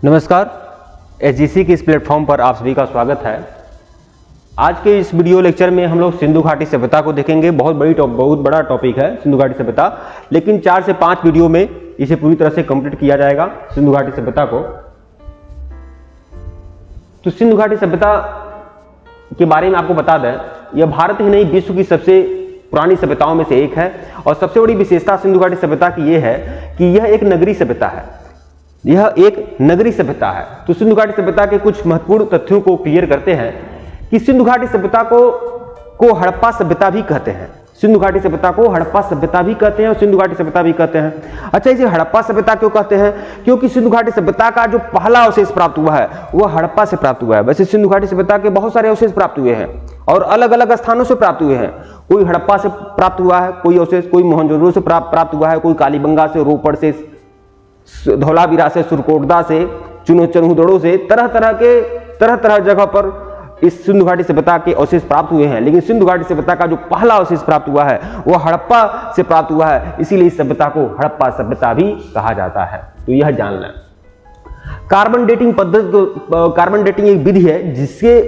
नमस्कार, एसजीसी के इस प्लेटफॉर्म पर आप सभी का स्वागत है। आज के इस वीडियो लेक्चर में हम लोग सिंधु घाटी सभ्यता को देखेंगे। बहुत बड़ा टॉपिक है सिंधु घाटी सभ्यता, लेकिन 4 से 5 वीडियो में इसे पूरी तरह से कंप्लीट किया जाएगा सिंधु घाटी सभ्यता को। तो सिंधु घाटी सभ्यता के बारे में आपको बता दें, यह भारत ही नहीं विश्व की सबसे पुरानी सभ्यताओं में से एक है। और सबसे बड़ी विशेषता सिंधु घाटी सभ्यता की यह है कि यह एक नगरीय सभ्यता है। यह एक नगरीय सभ्यता है। तो सिंधु घाटी सभ्यता के कुछ महत्वपूर्ण तथ्यों को क्लियर करते हैं कि सिंधु घाटी सभ्यता को हड़प्पा सभ्यता भी कहते हैं। सिंधु घाटी सभ्यता को हड़प्पा सभ्यता भी कहते हैं और सिंधु घाटी सभ्यता भी कहते हैं। अच्छा, इसे हड़प्पा सभ्यता क्यों कहते हैं? क्योंकि सिंधु घाटी सभ्यता का जो पहला अवशेष प्राप्त हुआ है वह हड़प्पा से प्राप्त हुआ है। वैसे सिंधु घाटी सभ्यता के बहुत सारे अवशेष प्राप्त हुए हैं और अलग अलग स्थानों से प्राप्त हुए हैं। कोई हड़प्पा से प्राप्त हुआ है, कोई अवशेष कोई मोहनजोदड़ो से प्राप्त हुआ है, कोई कालीबंगा से, रोपड़ से, धौलावीरा से, सुरकोटदा से, चन्हूदड़ो से, तरह तरह जगह पर इस सिंधु घाटी सभ्यता के अवशेष प्राप्त हुए हैं। लेकिन सिंधु घाटी सभ्यता का जो पहला अवशेष प्राप्त हुआ है वह हड़प्पा से प्राप्त हुआ है, इसीलिए इस सभ्यता को हड़प्पा सभ्यता भी कहा जाता है। तो यह जानना। कार्बन डेटिंग पद्धति, कार्बन डेटिंग एक विधि है जिससे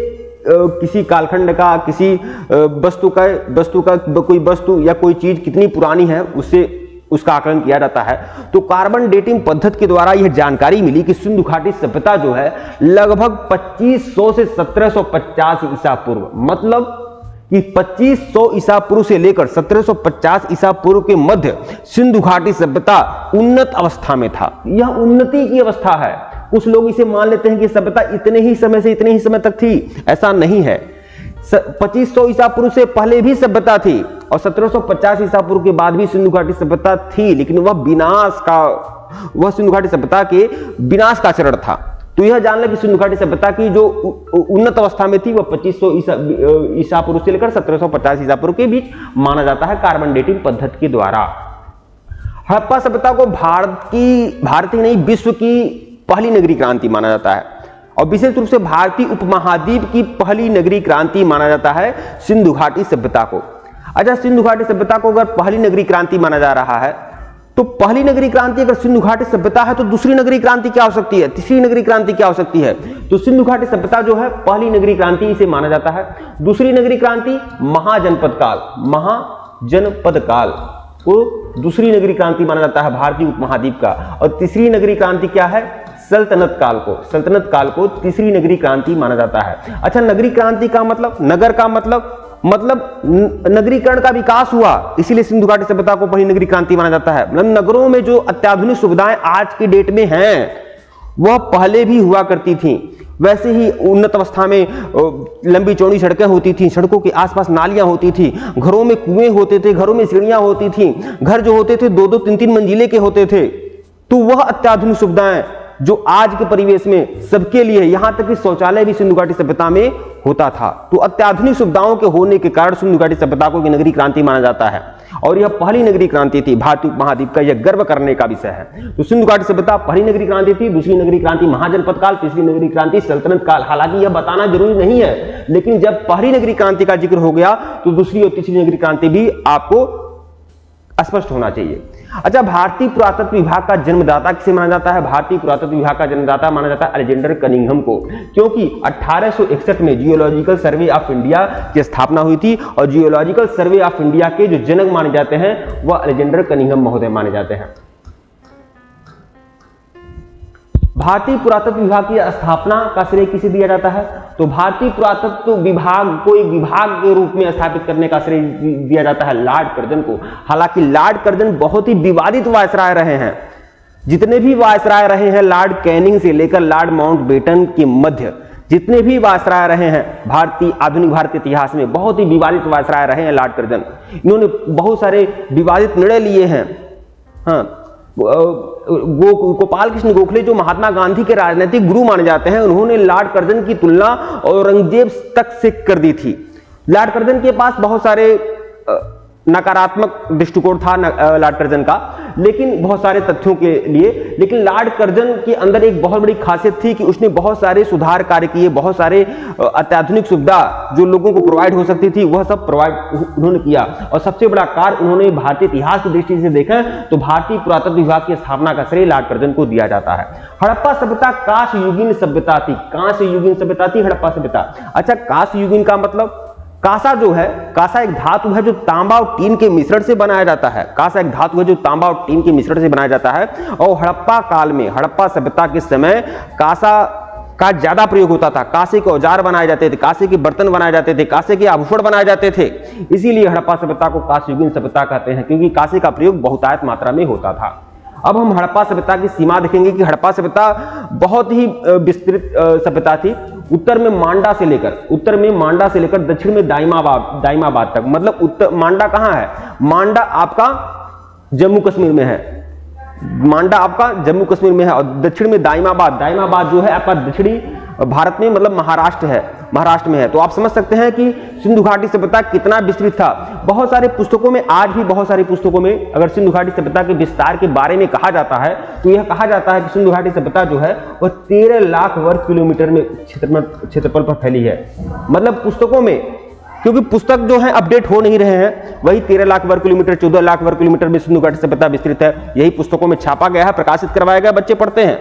किसी कालखंड का, किसी वस्तु का कोई वस्तु या कोई चीज कितनी पुरानी है उसका आकलन किया जाता है। तो कार्बन डेटिंग पद्धति के द्वारा यह जानकारी मिली कि सिंधु घाटी सभ्यता जो है लगभग 2500 से 1750 ईसा पूर्व, मतलब कि 2500 ईसा पूर्व से लेकर 1750 ईसा पूर्व के मध्य सिंधु घाटी सभ्यता उन्नत अवस्था में था। यह उन्नति की अवस्था है। कुछ लोग इसे मान लेते हैं कि सभ्यता इतने ही समय तक थी। ऐसा नहीं है। 2500 ईसा पूर्व से पहले भी सभ्यता थी और 1750 ईसा पूर्व के बाद भी सिंधु घाटी सभ्यता थी, लेकिन वह सिंधु घाटी सभ्यता के विनाश का चरण था। तो यह जान लें कि सिंधु घाटी सभ्यता की जो उन्नत अवस्था में थी वह 2500 ईसा पूर्व से लेकर 1750 ईसा पूर्व के बीच माना जाता है कार्बन डेटिंग पद्धति के द्वारा। हड़प्पा सभ्यता को भारत ही नहीं विश्व की पहली नगरीय क्रांति माना जाता है और विशेष रूप से भारतीय उपमहाद्वीप की पहली नगरीय क्रांति माना जाता है सिंधु घाटी सभ्यता को। अच्छा, सिंधु घाटी सभ्यता को अगर पहली नगरीय क्रांति माना जा रहा है तो पहली नगरीय क्रांति अगर सिंधु घाटी सभ्यता है तो दूसरी नगरीय क्रांति क्या हो सकती है, तीसरी नगरीय क्रांति क्या हो सकती है? तो सिंधु घाटी सभ्यता जो है पहली नगरीय क्रांति इसे माना जाता है। दूसरी नगरीय क्रांति महाजनपद काल को दूसरी नगरीय क्रांति माना जाता है भारतीय उपमहाद्वीप का। और तीसरी नगरीय क्रांति क्या है? सल्तनत काल को तीसरी नगरीय क्रांति माना जाता है। अच्छा, नगरीय क्रांति का मतलब, नगर का मतलब नगरीकरण का विकास हुआ, इसीलिए सिंधु घाटी सभ्यता को पहली नगरीय क्रांति माना जाता है। मतलब नगरों में जो अत्याधुनिक सुविधाएं आज की डेट में हैं वह पहले भी हुआ करती थी। वैसे ही उन्नत अवस्था में लंबी चौड़ी सड़कें होती थी, सड़कों के आसपास नालियां होती थी, घरों में कुएं होते थे, घरों में सीढ़ियां होती थी, घर जो होते थे 2-2, 3-3 मंजिले के होते थे। तो वह अत्याधुनिक सुविधाएं जो आज के परिवेश में सबके लिए, यहां तक कि शौचालय भी सिंधु घाटी सभ्यता में होता था। तो अत्याधुनिक सुविधाओं के होने के कारण सिंधु घाटी सभ्यता को नगरीय क्रांति माना जाता है और यह पहली नगरीय क्रांति थी भारतीय उपमहाद्वीप का। यह गर्व करने का विषय है। तो सिंधु घाटी सभ्यता पहली नगरीय क्रांति थी, दूसरी नगरीय क्रांति महाजनपद काल, तीसरी नगरीय क्रांति सल्तनत काल। हालांकि यह बताना जरूरी नहीं है, लेकिन जब पहली नगरीय क्रांति का जिक्र हो गया तो दूसरी और तीसरी नगरीय क्रांति भी आपको स्पष्ट होना चाहिए। अच्छा, भारतीय पुरातत्व विभाग का जन्मदाता किसे माना जाता है? भारतीय पुरातत्व विभाग का जन्मदाता माना जाता है अलेक्जेंडर कनिंघम को, क्योंकि 1861 में जियोलॉजिकल सर्वे ऑफ इंडिया की स्थापना हुई थी और जियोलॉजिकल सर्वे ऑफ इंडिया के जो जनक माने जाते हैं वह अलेक्जेंडर कनिंघम महोदय माने जाते हैं। भारतीय पुरातत्व विभाग की स्थापना का श्रेय किसे दिया जाता है? तो भारतीय पुरातत्व विभाग को एक विभाग के रूप में स्थापित करने का श्रेय दिया जाता है लॉर्ड कर्जन को। हालांकि लॉर्ड कर्जन बहुत ही विवादित वायसराय रहे हैं। जितने भी वायसराय रहे हैं लॉर्ड कैनिंग से लेकर लॉर्ड माउंटबेटन के मध्य, जितने भी वायसराय रहे हैं आधुनिक भारतीय इतिहास में, बहुत ही विवादित वायसराय रहे हैं लॉर्ड कर्जन। इन्होंने बहुत सारे विवादित निर्णय लिए हैं। हाँ, गोपाल कृष्ण गोखले जो महात्मा गांधी के राजनीतिक गुरु माने जाते हैं, उन्होंने लॉर्ड कर्जन की तुलना औरंगजेब तक से कर दी थी। लॉर्ड कर्जन के पास बहुत सारे नकारात्मक दृष्टिकोण था लॉर्ड कर्जन का, लेकिन बहुत सारे तथ्यों के लिए। लेकिन लॉर्ड कर्जन के अंदर एक बहुत बड़ी खासियत थी कि उसने बहुत सारे सुधार कार्य किए, बहुत सारे अत्याधुनिक सुविधा जो लोगों को प्रोवाइड हो सकती थी वह सब प्रोवाइड उन्होंने किया। और सबसे बड़ा कार्य उन्होंने भारतीय इतिहास की दृष्टि से देखा तो भारतीय पुरातत्व विभाग की स्थापना का श्रेय लॉर्ड कर्जन को दिया जाता है। हड़प्पा सभ्यता कांस्य युगीन सभ्यता थी, कांस्य युगीन सभ्यता थी हड़प्पा सभ्यता। अच्छा, कांस्य युगीन का मतलब, कांसा जो है, कांसा एक धातु है जो तांबा और टीन के मिश्रण से बनाया जाता है। कांसा एक धातु है जो तांबा और टीन के मिश्रण से बनाया जाता है। और हड़प्पा काल में, हड़प्पा सभ्यता के समय कांसा का ज्यादा प्रयोग होता था। कांसे के औजार बनाए जाते थे, कांसे के बर्तन बनाए जाते थे, कांसे के आभूषण बनाए जाते थे। इसीलिए हड़प्पा सभ्यता को कांस्य युगीन सभ्यता कहते हैं, क्योंकि कांसे का प्रयोग बहुतायत मात्रा में होता था। अब हम हड़प्पा सभ्यता की सीमा देखेंगे कि हड़प्पा सभ्यता बहुत ही विस्तृत सभ्यता थी। उत्तर में मांडा से लेकर दक्षिण में दाइमाबाद तक। मतलब उत्तर मांडा कहां है? मांडा आपका जम्मू कश्मीर में है, मांडा आपका जम्मू कश्मीर में है। और दक्षिण में दाइमाबाद जो है आपका दक्षिणी भारत में, मतलब महाराष्ट्र में है। तो आप समझ सकते हैं कि सिंधु घाटी सभ्यता कितना विस्तृत था। बहुत सारे पुस्तकों में, आज भी बहुत सारी पुस्तकों में अगर सिंधु घाटी सभ्यता के विस्तार के बारे में कहा जाता है तो यह कहा जाता है कि सिंधु घाटी सभ्यता जो है वह 13 लाख वर्ग किलोमीटर में क्षेत्रफल पर फैली है। मतलब पुस्तकों में, क्योंकि पुस्तक जो है अपडेट हो नहीं रहे हैं, वही 13 लाख वर्ग किलोमीटर, 14 लाख वर्ग किलोमीटर में सिंधु घाटी सभ्यता विस्तृत है। यही पुस्तकों में छापा गया है, प्रकाशित करवाया गया, बच्चे पढ़ते हैं,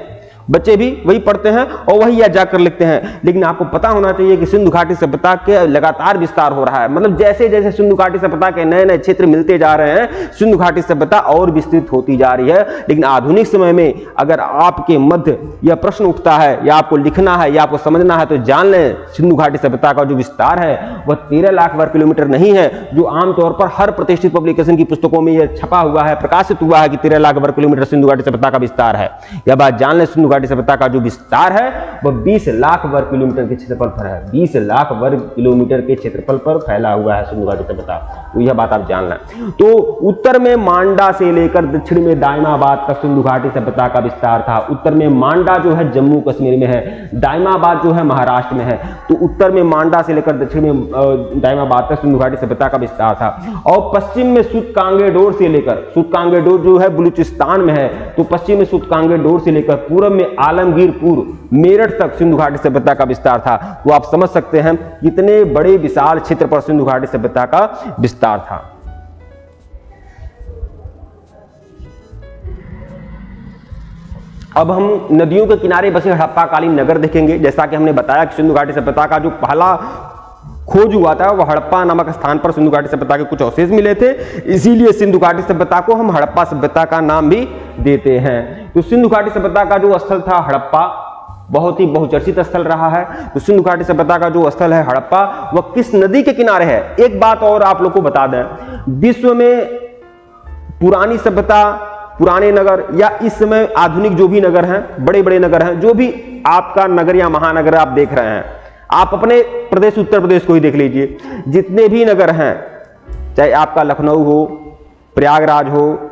बच्चे भी वही पढ़ते हैं और वही याद जाकर लिखते हैं। लेकिन आपको पता होना चाहिए कि सिंधु घाटी सभ्यता के लगातार विस्तार हो रहा है। मतलब जैसे जैसे सिंधु घाटी सभ्यता के नए नए क्षेत्र मिलते जा रहे हैं, सिंधु घाटी सभ्यता और विस्तृत होती जा रही है। लेकिन आधुनिक समय में अगर आपके मध्य यह प्रश्न उठता है या आपको लिखना है या आपको समझना है तो जान लें, सिंधु घाटी सभ्यता का जो विस्तार है वह 13 लाख वर्ग किलोमीटर नहीं है, जो आमतौर पर हर प्रतिष्ठित पब्लिकेशन की पुस्तकों में यह छपा हुआ है, प्रकाशित हुआ है कि 13 लाख वर्ग किलोमीटर सिंधु घाटी सभ्यता का विस्तार है। यह बात जान लें, सिंधु घाटी सभ्यता का जो विस्तार है वह 20 लाख वर्ग किलोमीटर के क्षेत्रफल पर है। 20 लाख वर्ग किलोमीटर के क्षेत्रफल पर फैला हुआ है सिंधु घाटी सभ्यता। तो यह बात आप जान लें। तो उत्तर में मांडा से लेकर दक्षिण में दाइमाबाद तक सिंधु घाटी सभ्यता का विस्तार था। उत्तर में मांडा जो है जम्मू कश्मीर में है, दाइमाबाद जो है महाराष्ट्र में है। तो उत्तर में मांडा से लेकर दक्षिण में दाइमाबाद तक सिंधु घाटी सभ्यता का विस्तार था। और पश्चिम में सुतकांगेडोर से लेकर, सुतकांगेडोर जो है बलूचिस्तान में है, तो पश्चिम में सुतकांगेडोर से लेकर पूर्व में आलमगीरपुर, मेरठ तक सिंधु घाटी सभ्यता का विस्तार था। तो आप समझ सकते हैं कितने बड़े विशाल क्षेत्र पर सिंधु घाटी सभ्यता का विस्तार था। अब हम नदियों के किनारे बसे हड़प्पाकालीन नगर देखेंगे। जैसा कि हमने बताया कि सिंधु घाटी सभ्यता का जो पहला खोज हुआ था वह हड़प्पा नामक स्थान पर सिंधु घाटी सभ्यता के कुछ अवशेष मिले थे, इसीलिए सिंधु घाटी सभ्यता को हम हड़प्पा सभ्यता का नाम भी देते हैं। तो सिंधु घाटी सभ्यता का जो स्थल था हड़प्पा, बहुत ही बहुचर्चित स्थल रहा है। तो सिंधु घाटी सभ्यता का जो स्थल है हड़प्पा, वह किस नदी के किनारे है? एक बात और आप लोग को बता दें, विश्व में पुरानी सभ्यता, पुराने नगर या इस समय आधुनिक जो भी नगर हैं, बड़े बड़े नगर हैं, जो भी आपका नगर या महानगर आप देख रहे हैं, आप अपने प्रदेश उत्तर प्रदेश को ही देख लीजिए, जितने भी नगर हैं, चाहे आपका लखनऊ हो, प्रयागराज हो,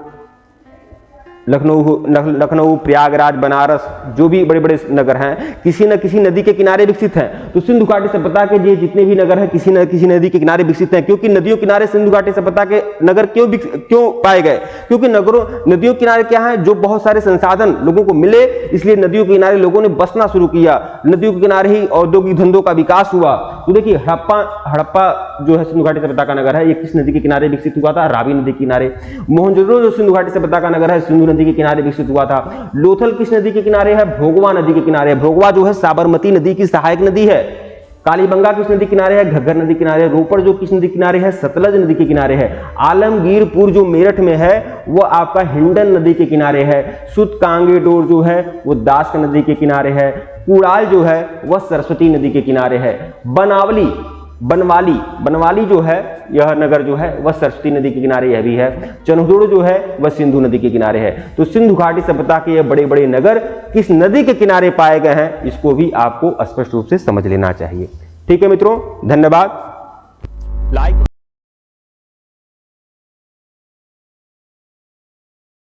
लखनऊ, प्रयागराज, बनारस, जो भी बड़े बड़े नगर हैं, किसी न किसी नदी के किनारे विकसित हैं। तो सिंधु घाटी सभ्यता के ये जितने भी नगर हैं किसी न किसी नदी के किनारे विकसित हैं। क्योंकि नदियों किनारे सिंधु घाटी सभ्यता के नगर क्यों पाए गए? क्योंकि नदियों किनारे क्या है, जो बहुत सारे संसाधन लोगों को मिले, इसलिए नदियों के किनारे लोगों ने बसना शुरू किया। नदियों के किनारे ही औद्योगिक धंधों का विकास हुआ। तो देखिए हड़प्पा जो है सिंधु घाटी सभ्यता का नगर है, ये किस नदी के किनारे विकसित हुआ था? रावी नदी के किनारे। मोहनजोदड़ो जो सिंधु घाटी सभ्यता का नगर है, सिंधु नदी के किनारे विकसित हुआ था। लोथल किस नदी के किनारे है? भोगवा नदी के किनारे। भोगवा जो है साबरमती नदी की सहायक नदी है। कालीबंगा किस नदी किनारे है? घग्गर नदी किनारे। रोपड़ जो किस नदी किनारे है? सतलज नदी के किनारे है। आलमगीरपुर जो मेरठ में है वो आपका हिंडन नदी के किनारे है। सुतकांगेडोर जो है वो दास नदी के किनारे है। कुड़ाल जो है वह सरस्वती नदी के किनारे है। बनवाली जो है, यह नगर जो है वह सरस्वती नदी के किनारे यह भी है। चनहुदड़ो जो है वह सिंधु नदी के किनारे है। तो सिंधु घाटी सभ्यता के ये बड़े बड़े नगर किस नदी के किनारे पाए गए हैं, इसको भी आपको स्पष्ट रूप से समझ लेना चाहिए। ठीक है मित्रों, धन्यवाद।